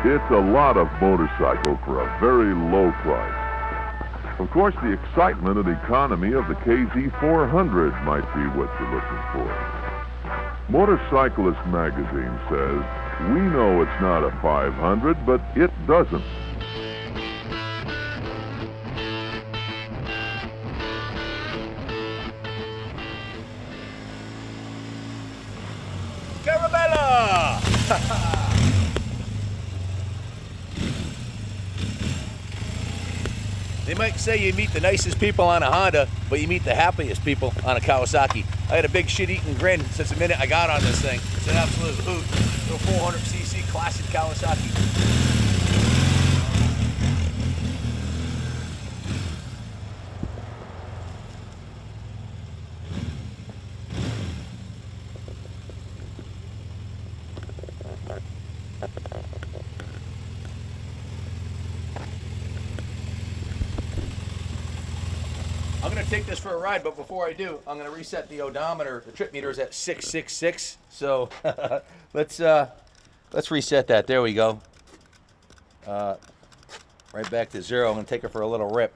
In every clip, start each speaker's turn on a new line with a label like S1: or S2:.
S1: It's a lot of motorcycle for a very low price. Of course, the excitement and economy of the KZ400 might be what you're looking for. Motorcyclist magazine says, we know it's not a 500, but it doesn't.
S2: They might say you meet the nicest people on a Honda, but you meet the happiest people on a Kawasaki. I had a big shit-eating grin since the minute I got on this thing. It's an absolute hoot. Little 400cc classic Kawasaki. I'm going to take this for a ride, but before I do, I'm going to reset the odometer. The trip meter is at 666, so let's reset that. There we go. Right back to 0. I'm going to take it for a little rip.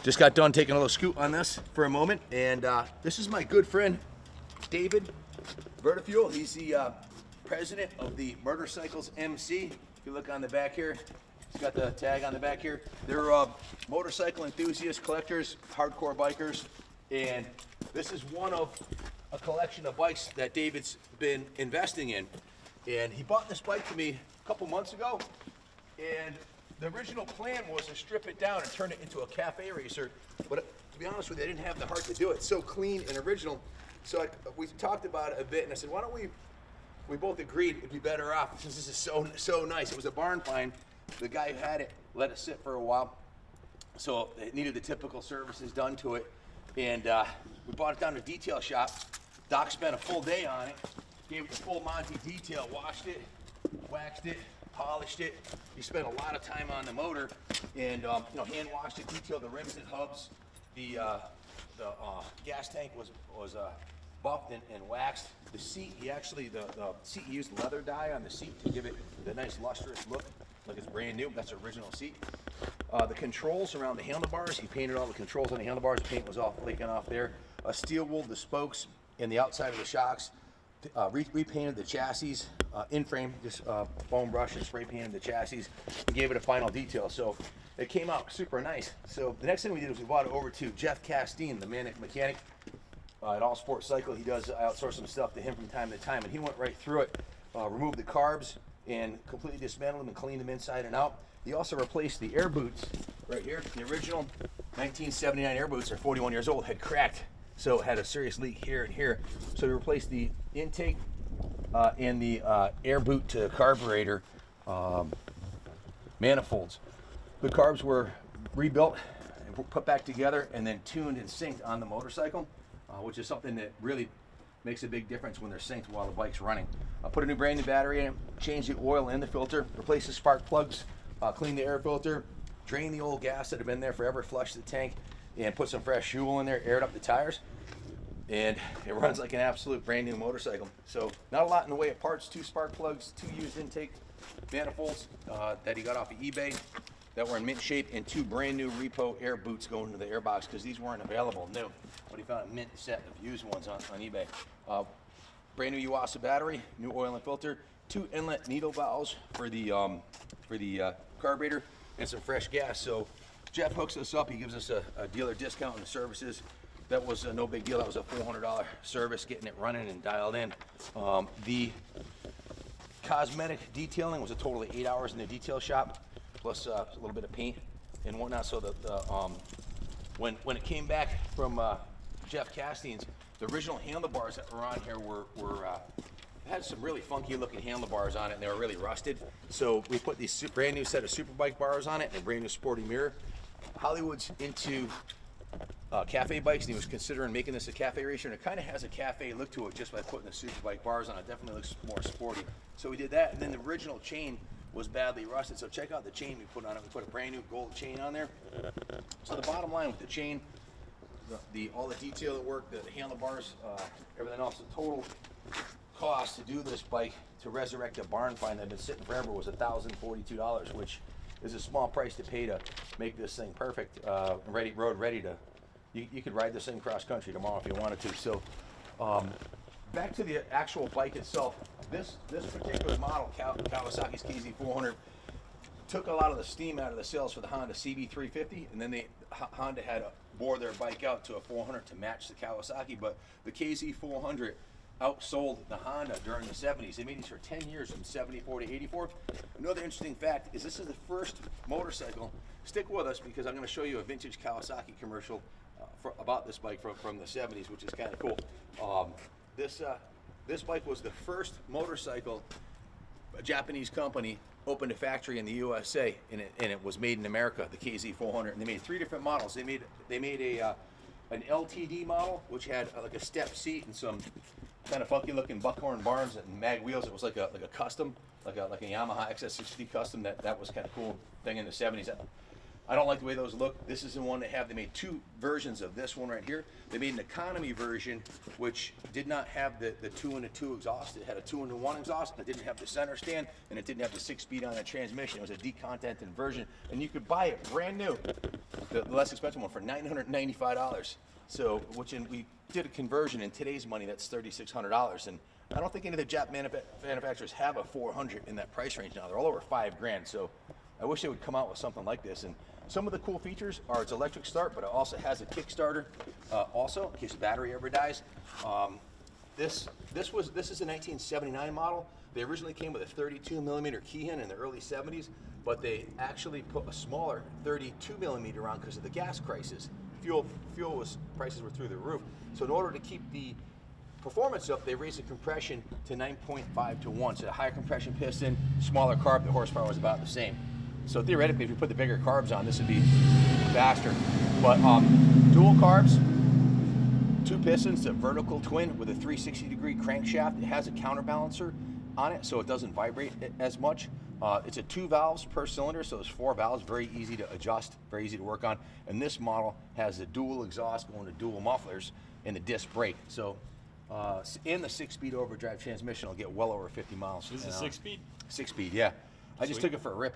S2: Just got done taking a little scoot on this for a moment, and this is my good friend, David Vernon. He's the president of the Motorcycles MC. If you look on the back here, he's got the tag on the back here. They're motorcycle enthusiasts, collectors, hardcore bikers, and this is one of a collection of bikes that David's been investing in. And he bought this bike to me a couple months ago, and the original plan was to strip it down and turn it into a cafe racer, but to be honest with you, I didn't have the heart to do it. It's so clean and original. So we talked about it a bit, and I said, why don't we both agreed it'd be better off since this is so nice. It was a barn find. The guy who had it let it sit for a while, so it needed the typical services done to it, and we brought it down to detail shop. Doc spent a full day on it, gave it the full Monty detail, washed it, waxed it, polished it. He spent a lot of time on the motor, and hand washed it, detailed the rims and hubs. The gas tank was buffed and waxed. The seat, the seat, he used leather dye on the seat to give it the nice lustrous look, like it's brand new. That's the original seat. The controls around the handlebars, he painted all the controls on the handlebars. The paint was all flaking off there. Steel wooled the spokes and the outside of the shocks. Repainted the chassis, in frame, just foam brush and spray painted the chassis and gave it a final detail. So it came out super nice. So the next thing we did was we brought it over to Jeff Castine, the mechanic at All Sport Cycle. He does outsource some stuff to him from time to time, and he went right through it, removed the carbs, and completely dismantled them and cleaned them inside and out. He also replaced the air boots right here. The original 1979 air boots are 41 years old, had cracked, so it had a serious leak here and here. So he replaced the intake and the air boot to carburetor manifolds. The carbs were rebuilt and put back together and then tuned and synced on the motorcycle, which is something that really makes a big difference when they're synced while the bike's running. I put a brand new battery in it, changed the oil in the filter, replaced the spark plugs, cleaned the air filter, drained the old gas that had been there forever, flushed the tank, and put some fresh fuel in there, aired up the tires, and it runs like an absolute brand new motorcycle. So not a lot in the way of parts, 2 spark plugs, 2 used intake manifolds that he got off of eBay that were in mint shape, and 2 brand new repo air boots going into the airbox because these weren't available new. But he found a mint set of used ones on eBay. Brand new Yuasa battery, new oil and filter, 2 inlet needle valves for the carburetor, and some fresh gas. So Jeff hooks us up. He gives us a dealer discount on the services. That was no big deal. That was a $400 service getting it running and dialed in. The cosmetic detailing was a total of 8 hours in the detail shop, plus a little bit of paint and whatnot. So when it came back from Jeff Castine's, the original handlebars that were on here had some really funky looking handlebars on it, and they were really rusted. So we put these brand new set of Superbike bars on it and a brand new sporty mirror. Hollywood's into cafe bikes, and he was considering making this a cafe racer, and it kind of has a cafe look to it just by putting the Superbike bars on it. Definitely looks more sporty. So we did that, and then the original chain was badly rusted. So check out the chain we put on it. We put a brand new gold chain on there. So the bottom line with the chain, all the detail work, the handlebars, everything else, the total cost to do this bike to resurrect a barn find that had been sitting forever was $1,042, which is a small price to pay to make this thing perfect, ready to. You could ride this thing cross country tomorrow if you wanted to. So, back to the actual bike itself. This particular model, Kawasaki's KZ400, took a lot of the steam out of the sales for the Honda CB350, and then Honda had bore their bike out to a 400 to match the Kawasaki. But the KZ400 outsold the Honda during the 70s. They made these for 10 years, from 74 to 84. Another interesting fact is this is the first motorcycle. Stick with us because I'm going to show you a vintage Kawasaki commercial about this bike from the 70s, which is kind of cool. This bike was the first motorcycle a Japanese company opened a factory in the USA, and it was made in America, the KZ400. And they made 3 different models. They made an LTD model, which had like a step seat and some kind of funky looking buckhorn bars and mag wheels. It was like a custom, like a Yamaha XS60 custom. That was kind of cool thing in the 70s. I don't like the way those look. This is the one they have. They made 2 versions of this one right here. They made an economy version, which did not have the 2-in-2 exhaust. It had a 2-in-1 exhaust. It didn't have the center stand, and it didn't have the 6-speed on the transmission. It was a decontented version, and you could buy it brand new, the less expensive one, for $995. So, we did a conversion in today's money. That's $3,600, and I don't think any of the Jap manufacturers have a 400 in that price range now. They're all over $5,000. So, I wish they would come out with something like this. And some of the cool features are its electric start, but it also has a Kickstarter, also in case the battery ever dies. This is a 1979 model. They originally came with a 32mm Keihin in the early 70s, but they actually put a smaller 32mm on because of the gas crisis. Prices were through the roof. So in order to keep the performance up, they raised the compression to 9.5 to 1. So the higher compression piston, smaller carb, the horsepower was about the same. So theoretically, if you put the bigger carbs on, this would be faster. But dual carbs, 2 pistons, a vertical twin with a 360-degree crankshaft. It has a counterbalancer on it, so it doesn't vibrate as much. It's a 2 valves per cylinder, so there's 4 valves, very easy to adjust, very easy to work on. And this model has a dual exhaust going to dual mufflers and a disc brake. So, and the 6-speed overdrive transmission will get well over 50 miles.
S3: This is a 6-speed?
S2: 6-speed, yeah. I just took it for a rip.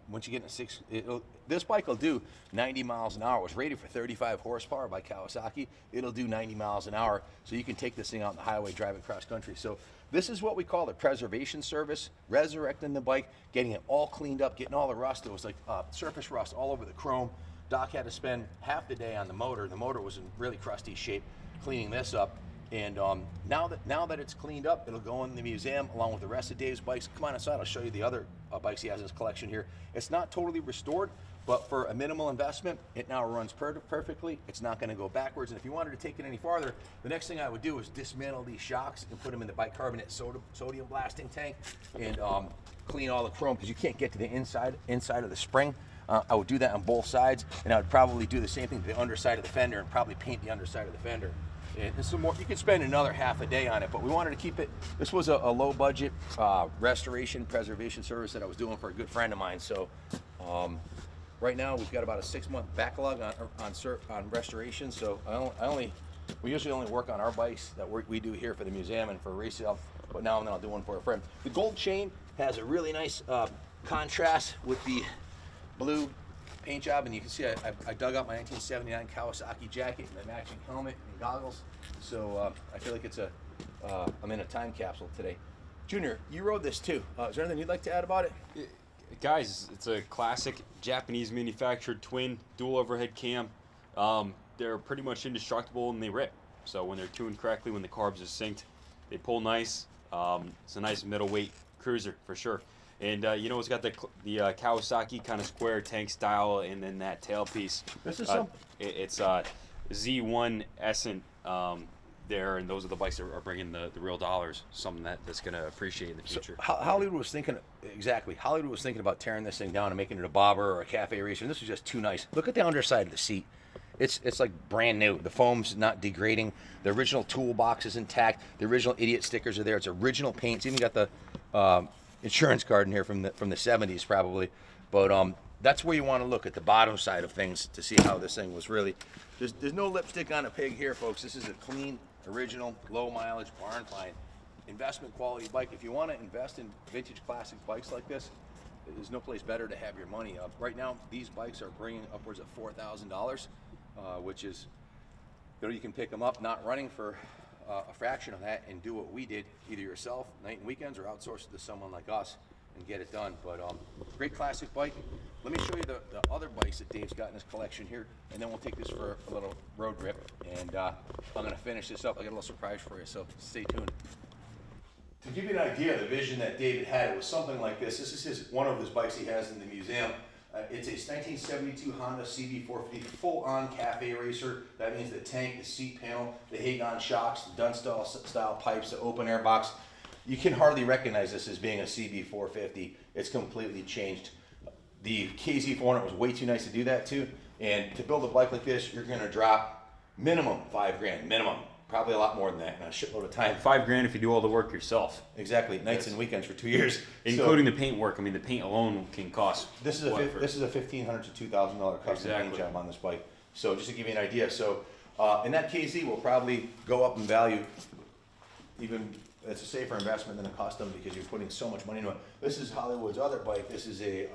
S2: Once you get in this bike will do 90 miles an hour. It was rated for 35 horsepower by Kawasaki. It'll do 90 miles an hour, so you can take this thing out on the highway, drive it cross country. So this is what we call the preservation service, resurrecting the bike, getting it all cleaned up, getting all the rust. It was like surface rust all over the chrome. Doc had to spend half the day on the motor. The motor was in really crusty shape, cleaning this up. And now that it's cleaned up, it'll go in the museum along with the rest of Dave's bikes. Come on inside, I'll show you the other bikes he has in his collection here. It's not totally restored, but for a minimal investment, it now runs perfectly. It's not going to go backwards. And if you wanted to take it any farther, the next thing I would do is dismantle these shocks and put them in the bicarbonate sodium blasting tank and clean all the chrome, because you can't get to the inside of the spring. I would do that on both sides, and I would probably do the same thing to the underside of the fender and probably paint the underside of the fender. And some more, you could spend another half a day on it, but we wanted to keep it. This was a low budget restoration preservation service that I was doing for a good friend of mine. So right now we've got about a 6-month backlog on restoration. So we usually only work on our bikes that we do here for the museum and for resale, but now and then I'll do one for a friend. The gold chain has a really nice contrast with the blue paint job, and you can see I dug out my 1979 Kawasaki jacket and the matching helmet and goggles. So I feel like I'm in a time capsule today. Junior, you rode this too. Is there anything you'd like to add about it?
S3: Guys, it's a classic Japanese manufactured twin dual overhead cam. They're pretty much indestructible and they rip. So when they're tuned correctly, when the carbs are synced, they pull nice. It's a nice middleweight cruiser for sure. And it's got the Kawasaki kind of square tank style, and then that tailpiece.
S2: This is
S3: it's Z1 Essent there, and those are the bikes that are bringing the real dollars. Something that's going to appreciate in the future.
S2: So Hollywood was thinking about tearing this thing down and making it a bobber or a cafe racer. And this was just too nice. Look at the underside of the seat. It's like brand new. The foam's not degrading. The original toolbox is intact. The original idiot stickers are there. It's original paint. It's even got the insurance card in here from the 70s probably, but that's where you want to look, at the bottom side of things, to see how this thing was really. There's no lipstick on a pig here, folks. This is a clean, original, low mileage barn find. investment quality bike. If you want to invest in vintage classic bikes like this, there's no place better to have your money. Right now, these bikes are bringing upwards of $4,000, which is, you know, you can pick them up not running for a fraction of that and do what we did, either yourself, night and weekends, or outsource it to someone like us and get it done. But great classic bike. Let me show you the other bikes that Dave's got in his collection here, and then we'll take this for a little road trip. And I'm going to finish this up. I got a little surprise for you, so stay tuned. To give you an idea of the vision that David had, it was something like this. This is one of his bikes he has in the museum. It's a 1972 Honda CB450 full-on cafe racer. That means the tank, the seat panel, the Hagon shocks, the Dunstall-style pipes, the open air box. You can hardly recognize this as being a CB450. It's completely changed. The KZ400 was way too nice to do that to. And to build a bike like this, you're going to drop minimum $5,000, minimum. Probably a lot more than that in a shitload of time.
S3: $5,000 if you do all the work yourself.
S2: Exactly, nights and weekends for 2 years,
S3: including the paint work. I mean, the paint alone can cost.
S2: This is a $1,500 to $2,000 custom paint job on this bike. So just to give you an idea, so and that KZ will probably go up in value. Even it's a safer investment than a custom because you're putting so much money into it. This is Hollywood's other bike. This is a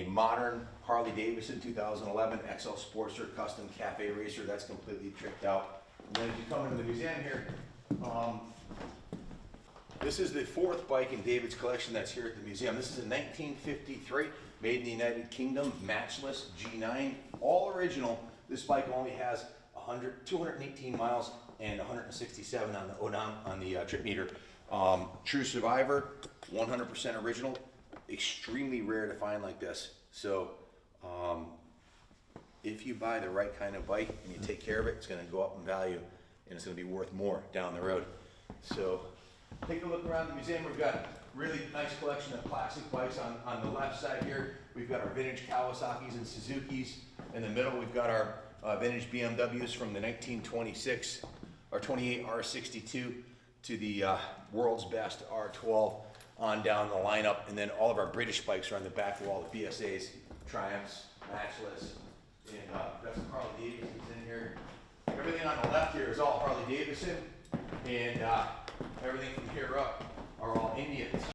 S2: modern Harley Davidson 2011 XL Sportster custom cafe racer. That's completely tricked out. And then as you come into the museum here, this is the fourth bike in David's collection that's here at the museum. This is a 1953, made in the United Kingdom, Matchless G9, all original. This bike only has 218 miles and 167 on the trip meter. True survivor, 100% original, extremely rare to find like this. So if you buy the right kind of bike and you take care of it, it's going to go up in value and it's going to be worth more down the road. So take a look around the museum. We've got a really nice collection of classic bikes on the left side here. We've got our vintage Kawasaki's and Suzuki's. In the middle, we've got our vintage BMWs from the 1926 or 28 R62 to the world's best R12 on down the lineup. And then all of our British bikes are on the back wall, the BSAs, Triumphs, Matchless, and got some Harley Davidsons in here. Everything on the left here is all Harley Davidson, and everything from here up are all Indians.